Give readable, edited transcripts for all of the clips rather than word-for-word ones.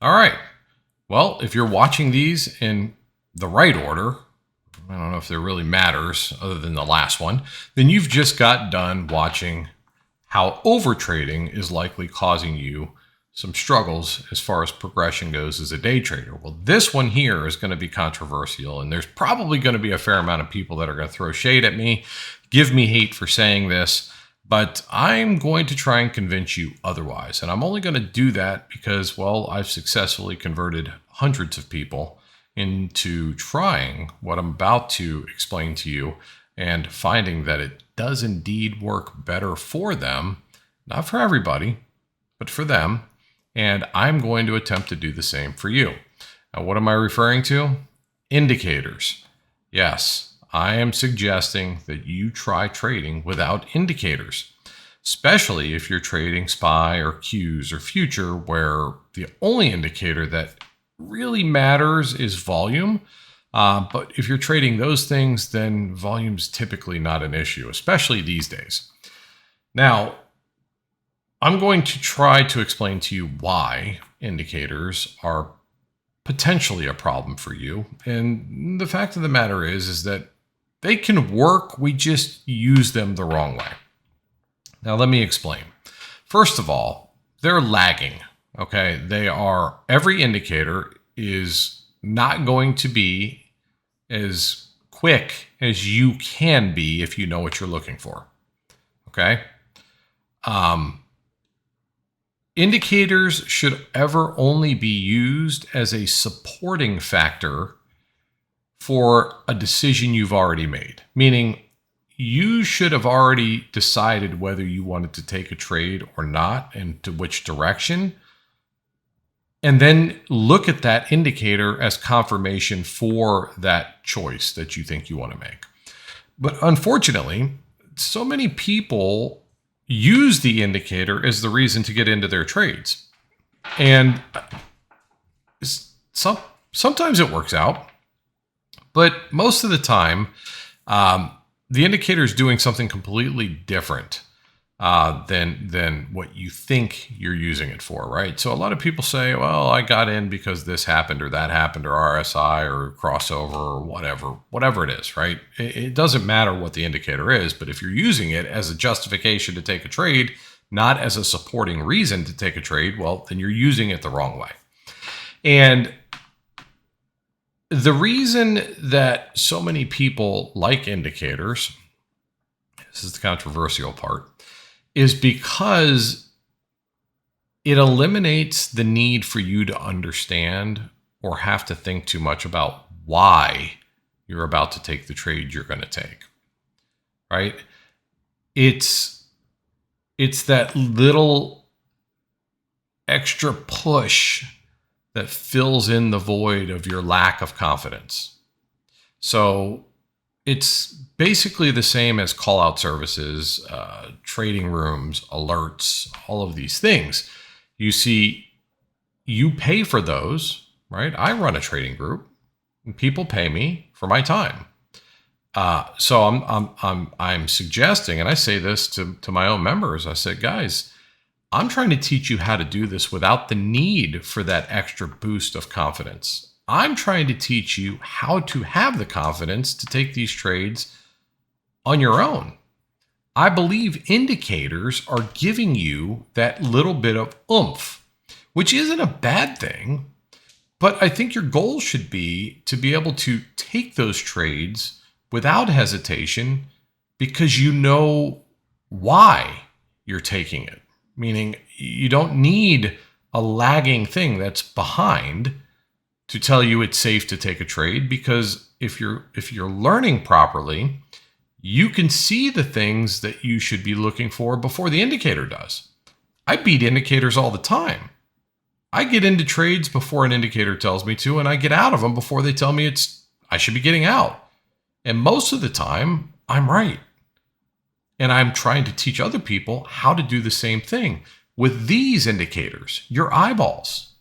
All right. Well, if you're watching these in the right order, I don't know if there really matters other than the last one, then you've just got done watching how overtrading is likely causing you some struggles as far as progression goes as a day trader. Well, this one here is going to be controversial, and there's probably going to be a fair amount of people that are going to throw shade at me, give me hate for saying this, but I'm going to try and convince you otherwise. And I'm only going to do that because, well, I've successfully converted hundreds of people into trying what I'm about to explain to you and finding that it does indeed work better for them, not for everybody, but for them. And I'm going to attempt to do the same for you. Now, what am I referring to? Indicators. Yes, I am suggesting that you try trading without indicators, especially if you're trading SPY or Qs or future, where the only indicator that really matters is volume. But if you're trading those things, then volume's typically not an issue, especially these days. Now, I'm going to try to explain to you why indicators are potentially a problem for you. And the fact of the matter is that they can work, we just use them the wrong way. Now, let me explain. First of all, they're lagging. Okay, every indicator is not going to be as quick as you can be if you know what you're looking for. Okay. Indicators should ever only be used as a supporting factor for a decision you've already made, meaning you should have already decided whether you wanted to take a trade or not and to which direction. And then look at that indicator as confirmation for that choice that you think you want to make. But unfortunately, so many people use the indicator as the reason to get into their trades. And sometimes it works out, but most of the time, the indicator is doing something completely different than what you think you're using it for, right? So a lot of people say, well, I got in because this happened or that happened or RSI or crossover or whatever it is, right? It doesn't matter what the indicator is, but if you're using it as a justification to take a trade, not as a supporting reason to take a trade, well, then you're using it the wrong way. And the reason that so many people like indicators, this is the controversial part, is because it eliminates the need for you to understand or have to think too much about why you're about to take the trade you're going to take, right? It's that little extra push that fills in the void of your lack of confidence. So it's basically the same as call out services, trading rooms, alerts, all of these things. You see, you pay for those, right? I run a trading group and people pay me for my time. So I'm suggesting, and I say this to my own members, I said, guys, I'm trying to teach you how to do this without the need for that extra boost of confidence. I'm trying to teach you how to have the confidence to take these trades on your own. I believe indicators are giving you that little bit of oomph, which isn't a bad thing, but I think your goal should be to be able to take those trades without hesitation because you know why you're taking it. Meaning you don't need a lagging thing that's behind to tell you it's safe to take a trade, because if you're learning properly, you can see the things that you should be looking for before the indicator does. I beat indicators all the time. I get into trades before an indicator tells me to, and I get out of them before they tell me I should be getting out. And most of the time, I'm right. And I'm trying to teach other people how to do the same thing with these indicators. Your eyeballs.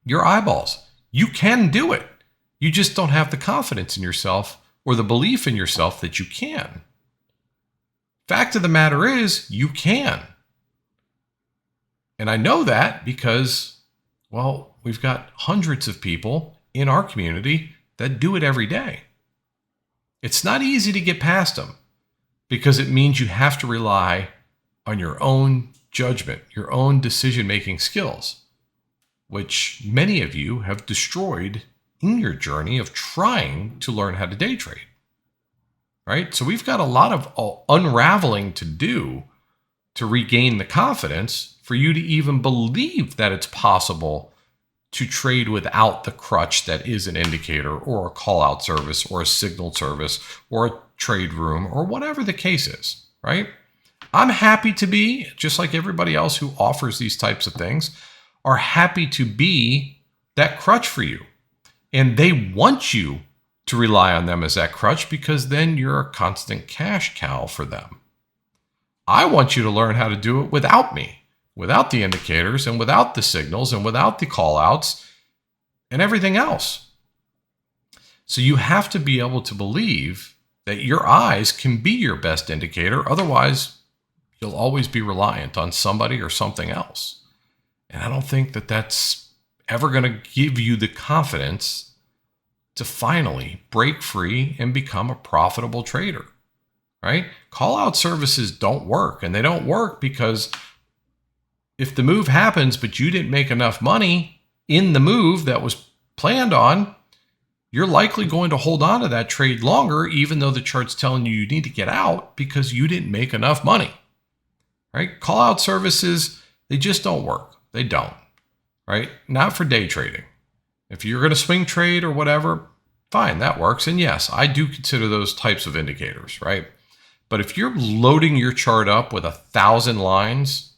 You can do it. You just don't have the confidence in yourself or the belief in yourself that you can. Fact of the matter is, you can. And I know that because, Well, we've got hundreds of people in our community that do it every day. It's not easy to get past them because it means you have to rely on your own judgment, your own decision-making skills, which many of you have destroyed in your journey of trying to learn how to day trade, right? So we've got a lot of unraveling to do to regain the confidence for you to even believe that it's possible to trade without the crutch that is an indicator or a call out service or a signal service or a trade room or whatever the case is, right? I'm happy to be, just like everybody else who offers these types of things, are happy to be that crutch for you. And they want you to rely on them as that crutch because then you're a constant cash cow for them. I want you to learn how to do it without me, without the indicators and without the signals and without the call outs and everything else. So you have to be able to believe that your eyes can be your best indicator. Otherwise, you'll always be reliant on somebody or something else. And I don't think that that's ever going to give you the confidence to finally break free and become a profitable trader, right? Call out services don't work, and they don't work because if the move happens, but you didn't make enough money in the move that was planned on, you're likely going to hold on to that trade longer, even though the chart's telling you need to get out because you didn't make enough money, right? Call out services, they just don't work. They don't, right? Not for day trading. If you're going to swing trade or whatever, fine, that works. And yes, I do consider those types of indicators, right? But if you're loading your chart up with 1,000 lines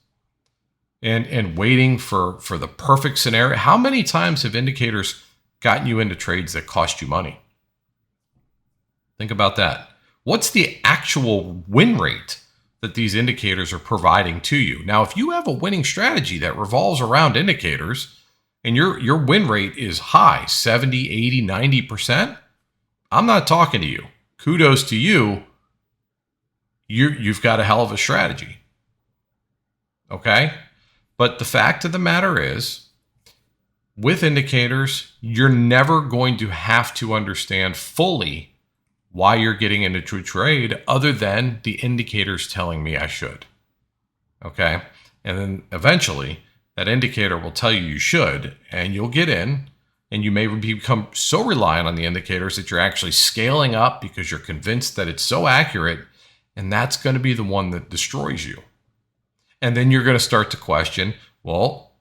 and waiting for the perfect scenario, how many times have indicators gotten you into trades that cost you money? Think about that. What's the actual win rate that these indicators are providing to you? Now, if you have a winning strategy that revolves around indicators and your win rate is high, 70, 80, 90%, I'm not talking to you. Kudos to you. You've got a hell of a strategy. Okay? But the fact of the matter is, with indicators, you're never going to have to understand fully why you're getting into a trade other than the indicators telling me I should. Okay? And then eventually that indicator will tell you should, and you'll get in, and you may become so reliant on the indicators that you're actually scaling up because you're convinced that it's so accurate, and that's going to be the one that destroys you. And then you're going to start to question, well,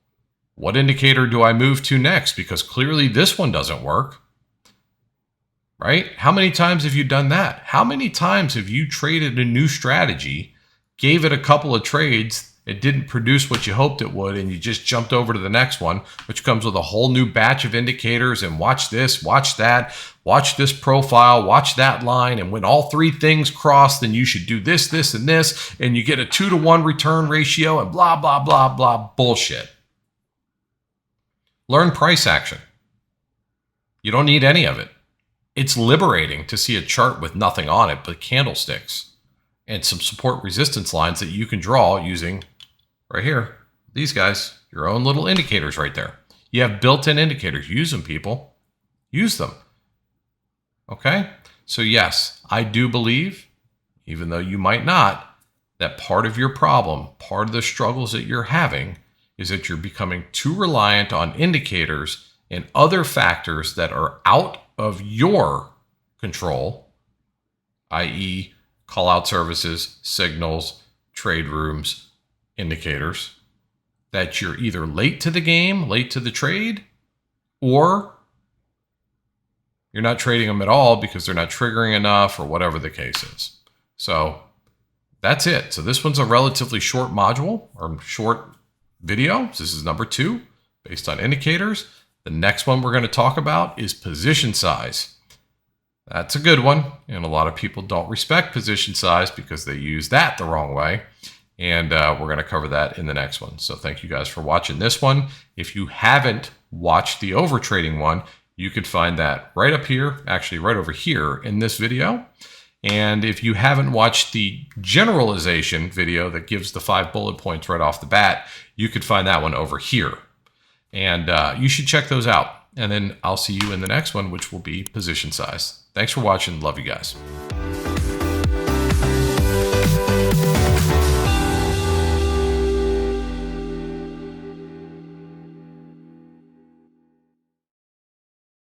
what indicator do I move to next? Because clearly this one doesn't work. Right? How many times have you done that? How many times have you traded a new strategy, gave it a couple of trades, it didn't produce what you hoped it would, and you just jumped over to the next one, which comes with a whole new batch of indicators, and watch this, watch that, watch this profile, watch that line, and when all three things cross, then you should do this, this, and this, and you get a 2-to-1 return ratio, and blah, blah, blah, blah, bullshit. Learn price action. You don't need any of it. It's liberating to see a chart with nothing on it but candlesticks and some support resistance lines that you can draw using right here. These guys, your own little indicators right there. You have built-in indicators. Use them, people. Use them. Okay? So yes, I do believe, even though you might not, that part of your problem, part of the struggles that you're having is that you're becoming too reliant on indicators and other factors that are out of your control, i.e. call out services, signals, trade rooms, indicators, that you're either late to the game, late to the trade, or you're not trading them at all because they're not triggering enough or whatever the case is. So that's it. So this one's a relatively short module or short video. This is number 2 based on indicators. The next one we're going to talk about is position size. That's a good one. And a lot of people don't respect position size because they use that the wrong way. And we're going to cover that in the next one. So thank you guys for watching this one. If you haven't watched the overtrading one, you can find that right up here, actually right over here in this video. And if you haven't watched the generalization video that gives the 5 bullet points right off the bat, you could find that one over here. And you should check those out. And then I'll see you in the next one, which will be position size. Thanks for watching. Love you guys.